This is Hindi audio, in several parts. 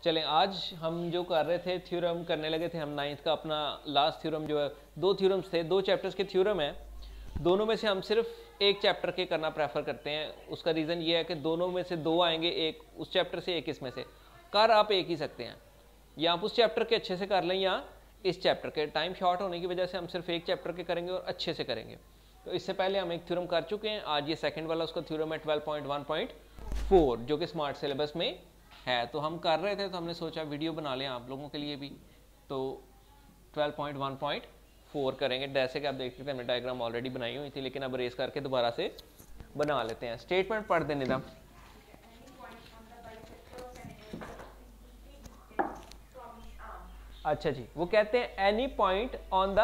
चलें, आज हम जो कर रहे थे थ्योरम करने लगे थे हम नाइन्थ का अपना लास्ट थ्योरम जो है, दो थ्योरम्स थे, दो चैप्टर्स के थ्योरम है। दोनों में से हम सिर्फ एक चैप्टर के करना प्रेफर करते हैं। उसका रीज़न ये है कि दोनों में से दो आएंगे, एक उस चैप्टर से एक इसमें से। कर आप एक ही सकते हैं, या आप उस चैप्टर के अच्छे से कर लें या इस चैप्टर के। टाइम शॉर्ट होने की वजह से हम सिर्फ एक चैप्टर के करेंगे और अच्छे से करेंगे। तो इससे पहले हम एक थ्योरम कर चुके हैं, आज ये सेकंड वाला उसका थ्योरम है 12.1.4 जो कि स्मार्ट सिलेबस में है। तो हम कर रहे थे तो हमने सोचा वीडियो बना लें आप लोगों के लिए भी। तो 12.1.4 करेंगे। जैसे कि आप देख सकते हैं हमने डायग्राम ऑलरेडी बनाई हुई थी, लेकिन अब रेस करके दोबारा से बना लेते हैं। स्टेटमेंट पढ़ देने दम। अच्छा जी, वो कहते हैं any point on the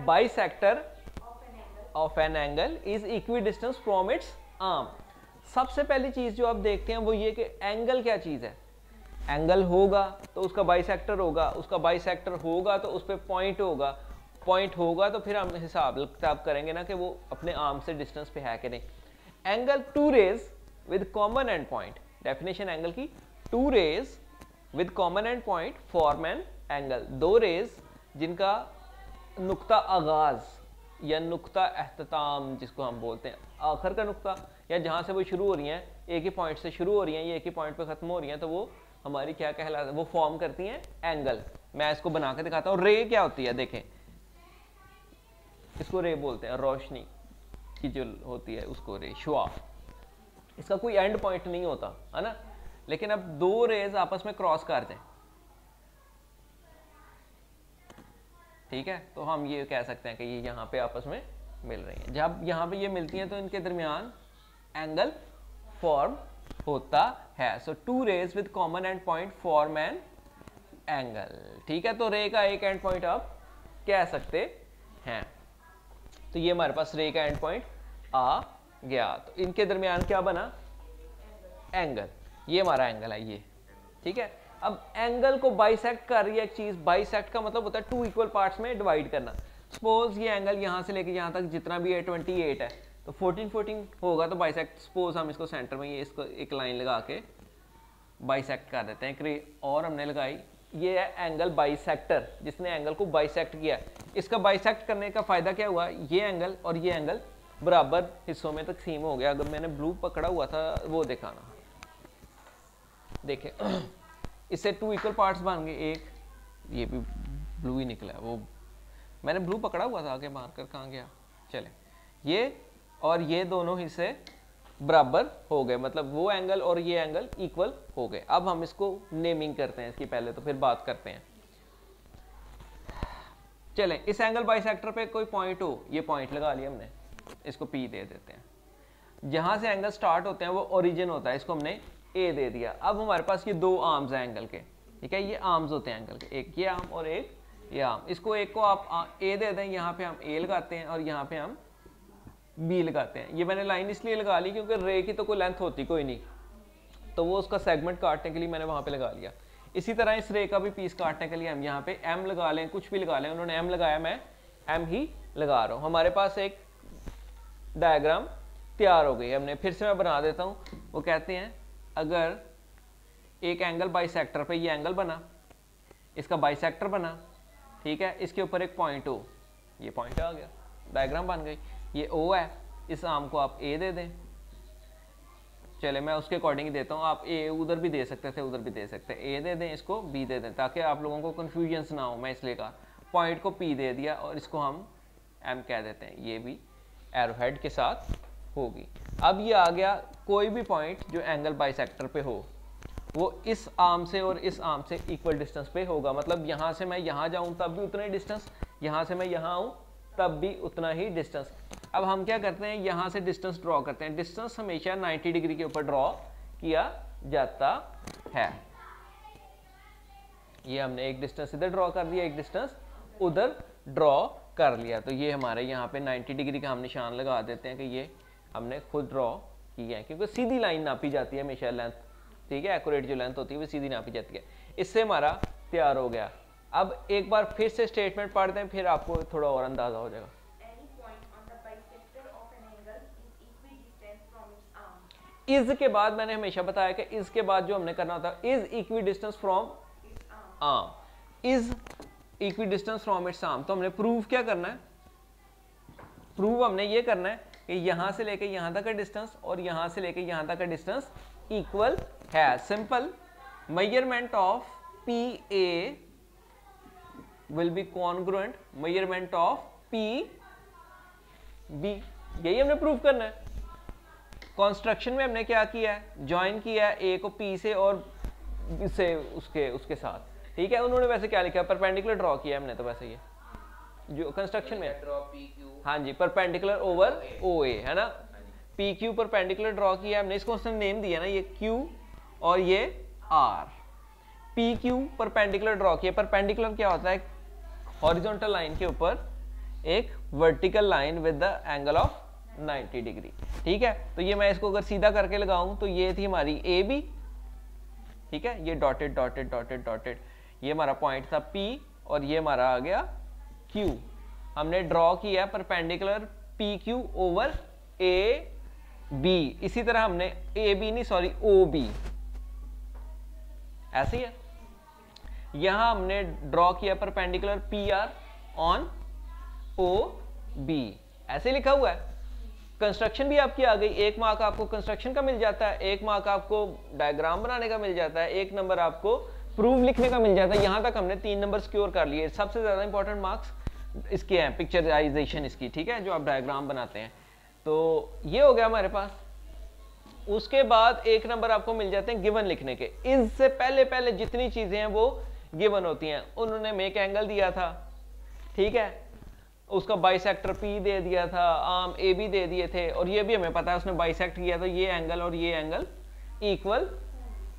bisector of an angle is equi distance from its arm. सबसे पहली चीज जो आप देखते हैं वो ये कि एंगल क्या चीज है। एंगल होगा तो उसका बाइसेक्टर होगा, उसका बाइसेक्टर होगा तो उस पर पॉइंट होगा, पॉइंट होगा तो फिर हम हिसाब किताब करेंगे ना कि वो अपने आर्म से डिस्टेंस पे है कि नहीं। Angle two rays with common end point. Definition angle की, two rays with common end point form an angle. दो रेज जिनका नुक्ता आगाज या नुक्ता एहतताम जिसको हम बोलते हैं, आखिर का नुक्ता या जहाँ से वो शुरू हो रही हैं, एक ही पॉइंट से शुरू हो रही हैं, ये एक ही पॉइंट पे खत्म हो रही हैं, तो वो हमारी क्या कहलाती है, वो फॉर्म करती हैं एंगल। मैं इसको बना के दिखाता हूँ। रे क्या होती है, देखें, इसको रे बोलते हैं, रोशनी की जो होती है उसको रे, शुआ। इसका कोई एंड पॉइंट नहीं होता है ना, लेकिन अब दो रेज आपस में क्रॉस कर जाए, ठीक है, तो हम ये कह सकते हैं कि ये यहाँ पे आपस में मिल रही हैं। जब यहाँ पे ये मिलती हैं तो इनके दरमियान एंगल फॉर्म होता है। So two rays with common end point form an angle. ठीक है, तो रे का एक एंड पॉइंट आप कह सकते हैं। तो ये हमारे पास रे का एंड पॉइंट आ गया, तो इनके दरमियान क्या बना, एंगल। ये हमारा एंगल है ये, ठीक है। अब एंगल को बाइसेक्ट कर रही है एक चीज। बाइसेक्ट का मतलब होता है टू इक्वल पार्ट्स में डिवाइड करना। सपोज ये एंगल यहाँ से लेके यहाँ तक जितना भी है 28 है, तो 14 होगा तो बाइसेक्ट। सपोज हम इसको सेंटर में ये इसको एक लाइन लगा के बाइसेक्ट कर देते हैं। और हमने लगाई, ये है एंगल बाइसेक्टर, जिसने एंगल को बाइसेक्ट किया। इसका बाइसेक्ट करने का फायदा क्या हुआ, ये एंगल और ये एंगल बराबर हिस्सों में तकसीम हो गया। अगर मैंने ब्लू पकड़ा हुआ था वो दिखाना, देखें इससे टू इक्वल पार्ट्स बन गए। एक ये भी ब्लू ही निकला, वो मैंने ब्लू पकड़ा हुआ था, आगे मार्कर कहाँ गया, चले, ये और ये दोनों हिस्से बराबर हो गए, मतलब वो एंगल और ये एंगल इक्वल हो गए। अब हम इसको नेमिंग करते हैं इसकी पहले, तो फिर बात करते हैं। चलें, इस एंगल बाइसेक्टर पे कोई पॉइंट हो, ये पॉइंट लगा लिया हमने, इसको पी दे देते हैं। जहां से एंगल स्टार्ट होते हैं वो ओरिजिन होता है, इसको हमने ए दे दिया। अब हमारे पास ये दो आर्म्स हैं एंगल के, ठीक है, ये आर्म्स होते हैं एंगल के, एक ये आर्म और एक ये आर्म। इसको एक को आप ए दे दें, यहाँ पे हम ए लगाते हैं और यहाँ पे हम बी लगाते हैं। ये मैंने लाइन इसलिए लगा ली क्योंकि रे की तो कोई लेंथ होती कोई नहीं, तो वो उसका सेगमेंट काटने के लिए मैंने वहाँ पे लगा लिया। इसी तरह इस रे का भी पीस काटने के लिए हम यहाँ पे एम लगा लें, कुछ भी लगा लें। उन्होंने एम लगाया, मैं एम ही लगा रहा हूँ। हमारे पास एक डायग्राम तैयार हो गई। हमने फिर से मैं बना देता हूँ। वो कहते हैं अगर एक एंगल बाइसेक्टर पे ये एंगल बना, इसका बाइसेक्टर बना, ठीक है, इसके ऊपर एक पॉइंट हो, ये पॉइंट आ गया, डायग्राम बन गई। ये ओ है, इस आर्म को आप ए दे दें। चले, मैं उसके अकॉर्डिंग देता हूँ, आप ए उधर भी दे सकते थे, उधर भी दे सकते हैं। ए दे दें, इसको बी दे दें, ताकि आप लोगों को कन्फ्यूजन्स ना हो। मैं इसलिए कहा पॉइंट को पी दे दिया और इसको हम एम कह देते हैं। ये भी एरोहेड के साथ होगी। अब ये आ गया, कोई भी पॉइंट जो एंगल बाइसेक्टर पे हो वो इस आर्म से और इस आर्म से इक्वल डिस्टेंस पे होगा। मतलब यहाँ से मैं यहाँ जाऊँ तब भी उतना ही डिस्टेंस, यहाँ से मैं यहाँ आऊँ तब भी उतना ही डिस्टेंस। अब हम क्या करते हैं, यहाँ से डिस्टेंस ड्रॉ करते हैं। डिस्टेंस हमेशा 90 डिग्री के ऊपर ड्रॉ किया जाता है। ये हमने एक डिस्टेंस इधर ड्रॉ कर दिया, एक डिस्टेंस उधर ड्रॉ कर लिया। तो ये हमारे यहाँ पे 90 डिग्री का हम निशान लगा देते हैं कि ये हमने खुद ड्रॉ किया है, क्योंकि सीधी लाइन नापी जाती है हमेशा लेंथ, ठीक है, एक्यूरेट जो लेंथ होती है वो सीधी नापी जाती है। इससे हमारा तैयार हो गया। अब एक बार फिर से स्टेटमेंट पढ़ते हैं, फिर आपको थोड़ा और अंदाजा हो जाएगा। इज के बाद मैंने हमेशा बताया कि इज के बाद जो हमने करना होता है is equi distance from arm, is equi distance from its arm. तो हमने प्रूव क्या करना है, प्रूव हमने ये करना है कि यहां से लेके यहां तक का डिस्टेंस और यहां से लेके यहां तक का डिस्टेंस इक्वल है। Simple, measurement of P A will be congruent measurement of P B, यही हमने प्रूव करना है। कंस्ट्रक्शन में हमने क्या किया है, ज्वाइन किया है ए को पी से और से उसके साथ, ठीक है। उन्होंने वैसे क्या लिखा है, परपेंडिकुलर ड्रॉ किया है हमने, तो वैसे ये जो कंस्ट्रक्शन में, हाँ जी, परपेंडिकुलर ओवर ओ ए, है ना। पी क्यू परपेंडिकुलर ड्रॉ किया हमने, इसको उसने नेम दिया ना, ये क्यू और ये R. P Q perpendicular draw किया। परपेंडिकुलर क्या होता है, हॉरिजॉन्टल लाइन के ऊपर एक vertical line with the angle of 90 degree, ठीक है। तो ये मैं इसको अगर सीधा करके लगाऊं तो ये थी हमारी ए बी, ठीक है। ये डॉटेड डॉटेड डॉटेड डॉटेड, ये हमारा पॉइंट था पी और ये हमारा आ गया क्यू। हमने ड्रॉ किया perpendicular P Q over A B. इसी तरह हमने ए बी नहीं सॉरी ओ बी, ऐसे ही है। यहां हमने ड्रॉ किया perpendicular P R on O B, ऐसे लिखा हुआ है। कंस्ट्रक्शन भी आपकी आ गई, 1 मार्क आपको कंस्ट्रक्शन का मिल जाता है, 1 मार्क आपको डायग्राम बनाने का मिल जाता है, 1 नंबर आपको प्रूफ लिखने का मिल जाता है। यहां तक हमने 3 नंबर सिक्योर कर लिए। सबसे ज्यादा इंपॉर्टेंट मार्क्स इसके हैं, पिक्चराइजेशन इसकी, ठीक है, जो आप डायग्राम बनाते हैं। तो ये हो गया हमारे पास। उसके बाद 1 नंबर आपको मिल जाते हैं गिवन लिखने के। इससे पहले पहले जितनी चीजें हैं वो गिवन होती हैं। उन्होंने मेक एंगल दिया था, ठीक है, उसका बाइसेक्टर पी दे दिया था, आर्म ए बी दे दिए थे, और ये भी हमें पता है उसने बाइसेक्ट किया, तो ये एंगल और ये एंगल इक्वल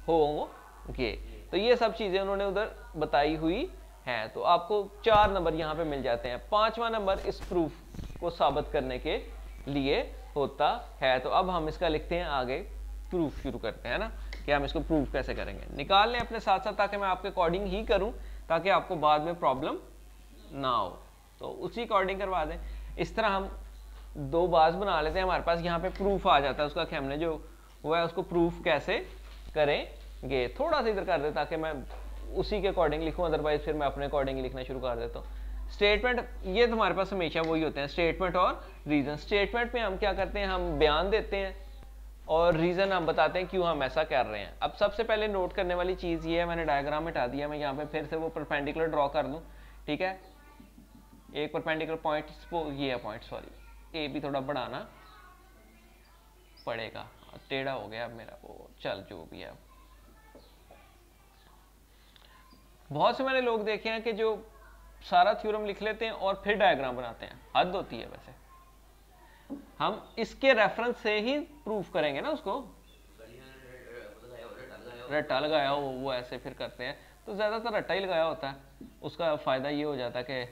होंगे। तो ये सब चीजें उन्होंने उधर बताई हुई हैं। तो आपको 4 नंबर यहाँ पे मिल जाते हैं। 5वां नंबर इस प्रूफ को साबित करने के लिए होता है। तो अब हम इसका लिखते हैं आगे, प्रूफ शुरू करते हैं ना, कि हम इसको प्रूफ कैसे करेंगे। निकाल लें अपने साथ साथ, ताकि मैं आपके अकॉर्डिंग ही करूं, ताकि आपको बाद में प्रॉब्लम ना हो। तो उसी अकॉर्डिंग करवा दें। इस तरह हम 2 बार्स बना लेते हैं, हमारे पास यहाँ पे प्रूफ आ जाता है उसका, कि हमने जो हुआ है उसको प्रूफ कैसे करेंगे। थोड़ा सा इधर कर दे ताकि मैं उसी के अकॉर्डिंग लिखूं, अदरवाइज फिर मैं अपने अकॉर्डिंग लिखना शुरू कर देता हूँ। स्टेटमेंट, ये तुम्हारे पास हमेशा वही होते हैं, स्टेटमेंट और रीजन। स्टेटमेंट में हम क्या करते हैं, हम बयान देते हैं, और रीजन हम बताते हैं क्यों हम ऐसा कर रहे हैं। अब सबसे पहले नोट करने वाली चीज ये है, मैंने डायग्राम हटा दिया, मैं यहाँ पे फिर से वो परपेंडिकुलर ड्रॉ कर दूं, ठीक है। एक परपेंडिकुलर पॉइंट, ये है पॉइंट, सॉरी ए भी थोड़ा बढ़ाना पड़ेगा, टेढ़ा हो गया अब मेरा वो, चल जो भी है। बहुत से मैंने लोग देखे हैं कि जो सारा थ्योरम लिख लेते हैं और फिर डायग्राम बनाते हैं, हद होती है। वैसे हम इसके रेफरेंस से ही प्रूफ करेंगे ना, उसको रट्टा लगाया हो वो ऐसे फिर करते हैं, तो ज्यादातर रट्टा ही लगाया होता है। उसका फायदा ये हो जाता है कि,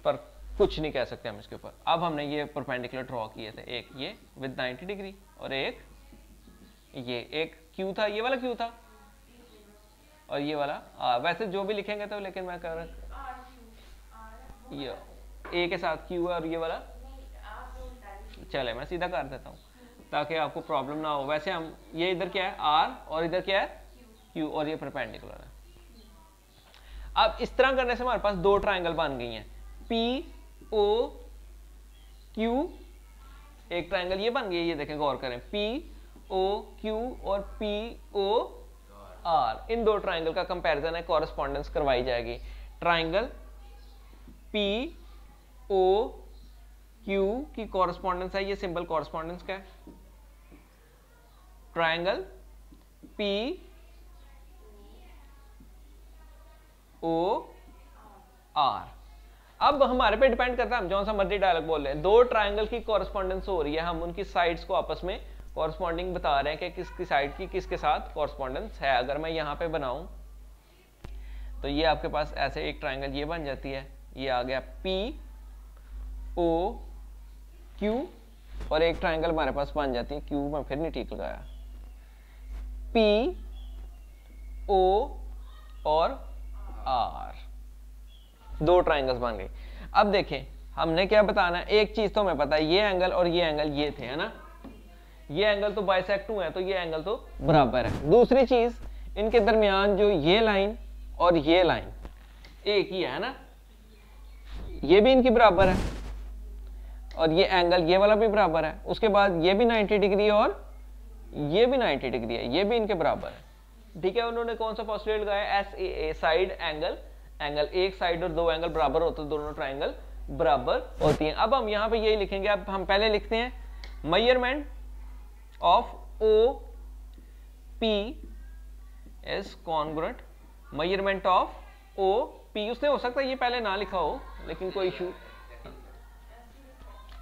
पर कुछ नहीं कह सकते हम इसके ऊपर। अब हमने ये परपेंडिकुलर ड्रॉ किए थे, एक ये विद 90 डिग्री और एक ये, एक क्यू था, ये वाला क्यू था, और ये वाला वैसे जो भी लिखेंगे तो, लेकिन मैं कर ये ए के साथ क्यू है और ये वाला, चले मैं सीधा कर देता हूँ ताकि आपको प्रॉब्लम ना हो। वैसे हम ये इधर क्या है आर और इधर क्या है क्यू, और ये परपेंडिकुलर है। अब इस तरह करने से हमारे पास 2 ट्राइंगल बन गई हैं, पी ओ क्यू, एक ट्राइंगल ये बन गई है, ये देखें गौर करें, पी ओ क्यू और पी ओ आर। इन 2 ट्राइंगल का कंपैरिजन है, कॉरेस्पॉन्डेंस करवाई जाएगी। ट्राइंगल पी ओ क्यू की कॉरेस्पॉन्डेंस है, ये सिंबल कॉरेस्पॉन्डेंस का है। Triangle P O R. अब हमारे पे डिपेंड करता है, हम जो सा मर्जी डायलॉग बोल रहे हैं। 2 ट्राइंगल की कॉरेस्पॉन्डेंस हो रही है, हम उनकी साइड्स को आपस में कॉरेस्पॉन्डिंग बता रहे हैं कि किसकी साइड की किसके साथ कॉरेस्पॉन्डेंस है। अगर मैं यहाँ पे बनाऊं तो ये आपके पास ऐसे एक ट्राइंगल ये बन जाती है, ये आ गया पी ओ क्यू, और एक ट्राइंगल हमारे पास बन जाती है क्यू, मैं फिर नहीं ठीक लगाया, पी ओ और आर। 2 ट्राइंगल्स बन गए। अब देखें हमने क्या बताना है, एक चीज तो हमें पता है, ये एंगल और ये एंगल ये थे, है ना। ये एंगल तो बाइसेक्ट हुए हैं, तो ये एंगल तो बराबर है। दूसरी चीज, इनके दरमियान जो ये लाइन और ये लाइन एक ही है ना, ये भी इनकी बराबर है और ये एंगल ये वाला भी बराबर है। उसके बाद ये भी 90 डिग्री और ये भी 90 डिग्री है, ये भी इनके बराबर है। ठीक है, उन्होंने कौन सा पोस्टुलेट लगाया, SAA, साइड एंगल, एंगल एक साइड और दो एंगल बराबर होते हैं, दोनों ट्राइंगल बराबर होती हैं। अब हम यहाँ पे यही लिखेंगे। अब हम पहले लिखते हैं measurement of OP is congruent, measurement of OP, उसने हो सकता है ये पहले ना लिखा हो, लेकिन कोई इशू,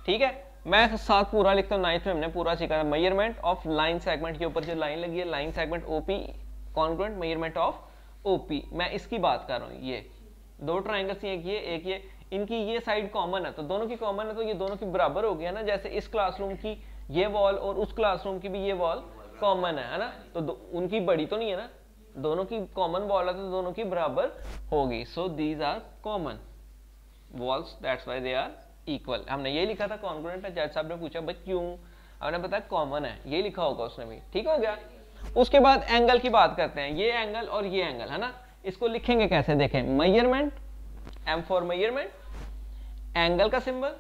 ठीक है। मैं साथ पूरा लिखता हूँ, 9th में हमने पूरा सीखा है। मेजरमेंट ऑफ लाइन सेगमेंट के ऊपर जो लाइन लगी है, line segment OP congruent measurement of OP, मैं इसकी बात कर रहा हूँ। ये दो ट्राइंगल्स, एक ये, इनकी ये साइड कॉमन है, तो दोनों की कॉमन है, तो ये दोनों की बराबर हो गया ना। जैसे इस क्लासरूम की ये वॉल और उस क्लासरूम की भी ये वॉल कॉमन है ना, तो उनकी बड़ी तो नहीं है ना, दोनों की कॉमन वॉल है, तो दोनों की बराबर होगी। So these are common walls, that's why they are equal. हमने ये लिखा था कॉन्ग्रुएंट है, जज साहब ने पूछा भाई क्यों, हमने बताया कॉमन है, ये लिखा होगा उसने भी, ठीक हो गया। उसके बाद एंगल की बात करते हैं, ये एंगल और ये एंगल है ना, इसको लिखेंगे कैसे, देखें, measurement, M for measurement, angle का सिंबल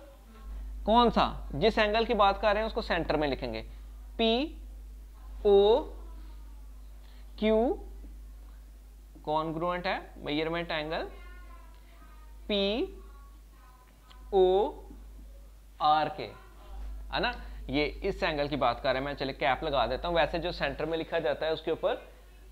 कौन सा, जिस एंगल की बात कर रहे हैं उसको सेंटर में लिखेंगे, POQ कॉन्ग्रुएंट है मेजरमेंट एंगल, POR है ना, ये इस एंगल की बात कर रहे हैं। मैं चले कैप लगा देता हूं, वैसे जो सेंटर में लिखा जाता है उसके ऊपर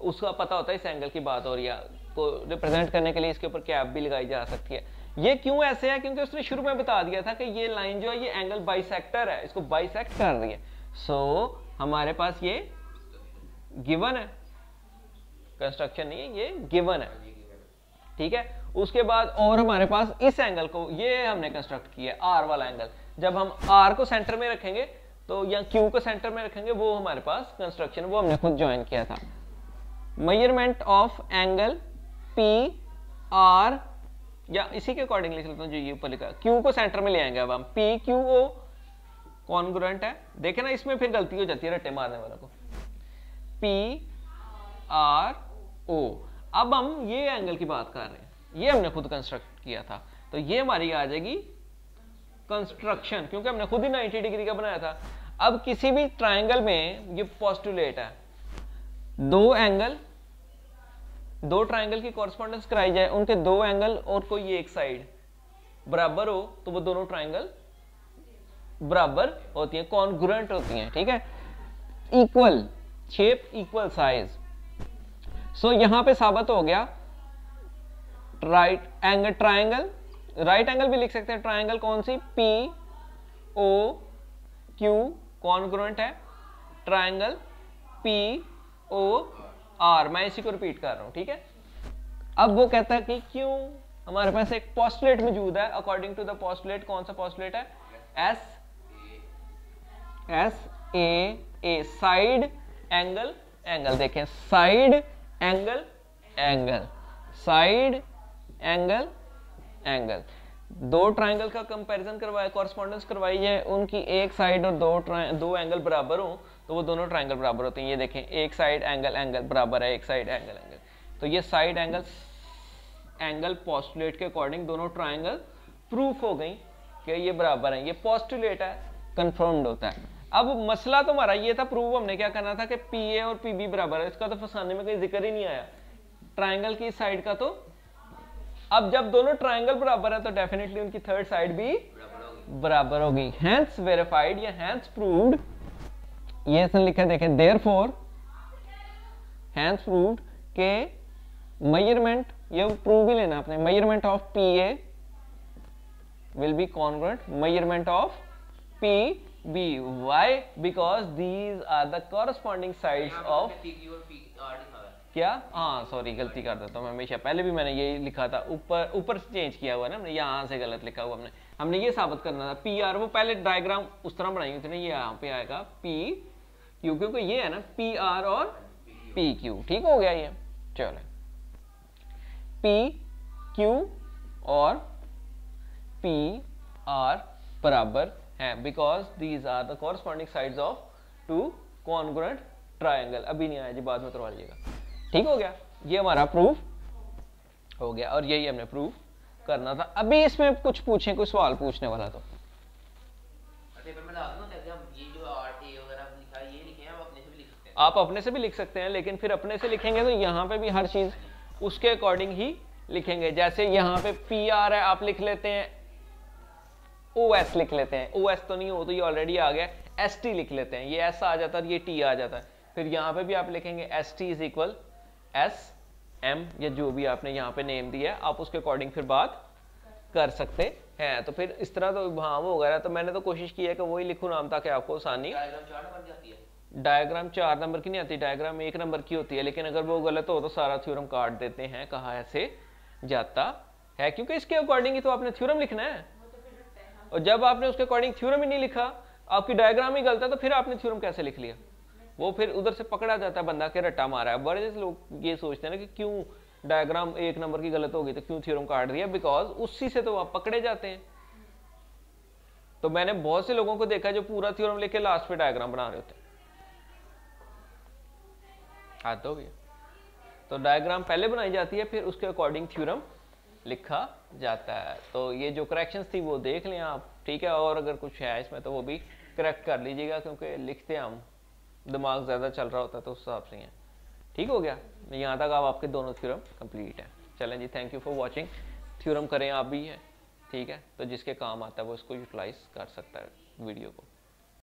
उसका पता होता है इस एंगल की बात हो रही है, को रिप्रेजेंट करने के लिए इसके ऊपर कैप भी लगाई जा सकती है। ये क्यों ऐसे है, क्योंकि उसने शुरू में बता दिया था कि ये लाइन जो है ये एंगल बाइसेक्टर है, इसको बाइसेक्ट कर रही है। सो हमारे पास ये गिवन है, कंस्ट्रक्शन नहीं है, ये गिवन है, ठीक है। उसके बाद और हमारे पास इस एंगल को ये हमने कंस्ट्रक्ट किया, R वाला एंगल। जब हम R को सेंटर में रखेंगे तो या Q को सेंटर में रखेंगे, वो हमारे पास कंस्ट्रक्शन वो हमने खुद ज्वाइन किया था। मेजरमेंट ऑफ एंगल PR, या इसी के अकॉर्डिंग लिख लेता हूँ जो ये ऊपर लिखा है, Q को सेंटर में ले आएंगे अब हम, PQO कॉन्ग्रुएंट है। देखे ना, इसमें फिर गलती हो जाती है रट्टे मारने वालों को, PRO। अब हम ये एंगल की बात कर रहे हैं, ये हमने खुद कंस्ट्रक्ट किया था, तो ये हमारी आ जाएगी कंस्ट्रक्शन, क्योंकि हमने खुद ही 90 डिग्री का बनाया था। अब किसी भी ट्राइंगल में ये पोस्टुलेट है, दो ट्राइंगल की कॉरस्पॉन्डेंस कराई जाए, उनके दो एंगल और कोई एक साइड बराबर हो, तो वो दोनों ट्राइंगल बराबर होती हैं, कॉन्ग्रुएंट होती हैं, ठीक है, इक्वल शेप, इक्वल साइज। सो यहां पे साबित हो गया right angle triangle, right angle भी लिख सकते हैं, ट्राइंगल कौन सी, POQ कॉन्ग्रुएंट है, ट्राइंगल POR। मैं इसी को रिपीट कर रहा हूं, ठीक है। अब वो कहता है कि क्यों, हमारे पास एक पोस्टुलेट मौजूद है, अकॉर्डिंग टू द पोस्टुलेट, कौन सा पोस्टुलेट है, SAA, साइड एंगल एंगल। देखें, side angle angle, side angle angle, दो ट्राइंगल का कंपैरिजन करवाया, कॉरस्पॉन्डेंस करवाई है, उनकी एक साइड और दो एंगल बराबर हो, तो वो दोनों ट्राइंगल बराबर होते हैं। ये देखें, एक साइड एंगल एंगल बराबर है, एक साइड एंगल एंगल, तो ये साइड एंगल एंगल पोस्टुलेट के अकॉर्डिंग दोनों ट्राइंगल प्रूफ हो गई कि ये बराबर है, ये पोस्टुलेट है, कंफर्म्ड होता है। अब मसला तो हमारा ये था, प्रूव हमने क्या करना था कि PA और PB बराबर है, इसका तो फंसाने में कोई जिक्र ही नहीं आया ट्राइंगल की साइड का। तो अब जब दोनों ट्राइंगल बराबर है तो डेफिनेटली उनकी थर्ड साइड भी बराबर होगी, हैंस वेरीफाइड या हैंस प्रूव्ड, ये इसने लिखा देखें, देयरफॉर हैंस प्रूव्ड के मेजरमेंट, ये प्रूव भी लेना आपने, measurement of PA will be congruent measurement of PB. Why? Because these are the corresponding sides of क्या, हाँ सॉरी गलती कर देता हूँ मैं हमेशा, पहले भी मैंने ये लिखा था, ऊपर से चेंज किया हुआ है ना हमने, यहाँ से गलत लिखा हुआ हमने ये साबित करना था PR, वो पहले डायग्राम उस तरह बनाई थी ना, ये यहाँ पे आएगा PQ, क्योंकि ये है ना PR और PQ, ठीक हो गया ये। चलो PQ और PR बराबर है, because these are the corresponding sides of two congruent triangle. अभी नहीं आया जी, बाद में करवा लीजिएगा। ठीक हो गया, ये हमारा प्रूफ हो गया और यही हमने प्रूफ करना था। अभी इसमें कुछ पूछें, कोई सवाल पूछने वाला तो आप अपने से भी लिख सकते हैं, लेकिन फिर अपने से लिखेंगे तो यहाँ पे भी हर चीज उसके अकॉर्डिंग ही लिखेंगे। जैसे यहाँ पे पी आर है, आप लिख लेते हैं ओ एस लिख लेते हैं, ओ एस तो नहीं हो तो ये ऑलरेडी आ गया, एस टी लिख लेते हैं, ये एस आ जाता है, ये टी आ जाता है। फिर यहाँ पे भी आप लिखेंगे S T is equal S M, या जो भी आपने यहाँ पे नेम दिया है आप उसके अकॉर्डिंग फिर बात कर सकते हैं। तो फिर इस तरह तो हाँ वो वगैरह, तो मैंने तो कोशिश की है कि वही लिखूँ नाम, ताकि आपको आसानी। डायग्राम 4 नंबर की नहीं आती, डायग्राम 1 नंबर की होती है, लेकिन अगर वो गलत हो तो सारा थ्योरम काट देते हैं, कहा ऐसे जाता है, क्योंकि इसके अकॉर्डिंग ही तो आपने थ्योरम लिखना है। और जब आपने उसके अकॉर्डिंग थ्योरम ही नहीं लिखा, आपकी डायग्राम ही गलत है, तो फिर आपने थ्योरम कैसे लिख लिया? वो फिर उधर से पकड़ा जाता है बंदा के रट्टा मारा है। बड़े लोग ये सोचते हैं ना कि क्यों डायग्राम 1 नंबर की गलत होगी तो क्यों थ्योरम काट दिया, बिकॉज उसी से तो आप पकड़े जाते हैं। तो मैंने बहुत से लोगों को देखा जो पूरा थ्योरम लेके लास्ट पे डायग्राम बना रहे होते हैं। हाथ हो गया। तो डायग्राम पहले बनाई जाती है, फिर उसके अकॉर्डिंग थ्योरम लिखा जाता है। तो ये जो करेक्शंस थी वो देख लें आप, ठीक है। और अगर कुछ है इसमें तो वो भी करेक्ट कर लीजिएगा, क्योंकि लिखते हैं हम, दिमाग ज़्यादा चल रहा होता है तो उस हिसाब से हैं। ठीक हो गया, यहाँ तक अब आपके दोनों थ्योरम कंप्लीट हैं। चलें जी, thank you for watching. Theorem करें आप भी है, ठीक है। तो जिसके काम आता है वो इसको यूटिलाइज कर सकता है वीडियो को।